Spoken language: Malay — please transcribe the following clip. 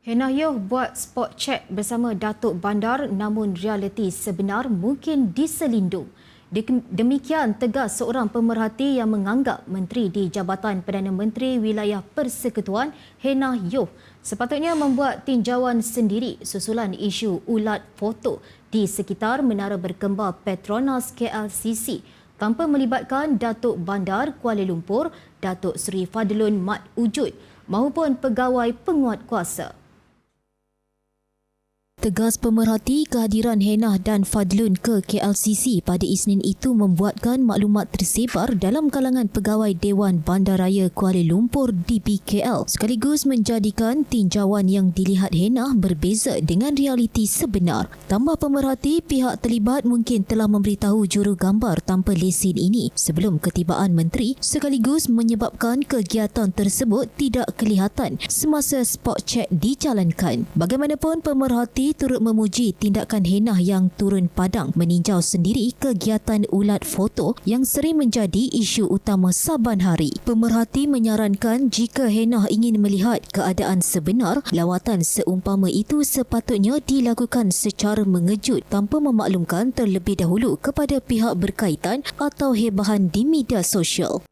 Henah Yoh buat spot check bersama Datuk Bandar namun realiti sebenar mungkin diselindung. Demikian tegas seorang pemerhati yang menganggap Menteri di Jabatan Perdana Menteri Wilayah Persekutuan Henah Yoh sepatutnya membuat tinjauan sendiri susulan isu ulat foto di sekitar Menara Berkembar Petronas KLCC tanpa melibatkan Datuk Bandar Kuala Lumpur, Datuk Seri Fadlun Mat Wujud maupun pegawai penguatkuasa. Tegas pemerhati kehadiran Henah dan Fadlun ke KLCC pada Isnin itu membuatkan maklumat tersebar dalam kalangan pegawai Dewan Bandaraya Kuala Lumpur DBKL sekaligus menjadikan tinjauan yang dilihat Henah berbeza dengan realiti sebenar. Tambah pemerhati, pihak terlibat mungkin telah memberitahu juru gambar tanpa lesen ini sebelum ketibaan menteri sekaligus menyebabkan kegiatan tersebut tidak kelihatan semasa spot check dijalankan. Bagaimanapun pemerhati turut memuji tindakan Henah yang turun padang meninjau sendiri kegiatan ulat foto yang sering menjadi isu utama saban hari. Pemerhati menyarankan jika Henah ingin melihat keadaan sebenar, lawatan seumpama itu sepatutnya dilakukan secara mengejut tanpa memaklumkan terlebih dahulu kepada pihak berkaitan atau hebahan di media sosial.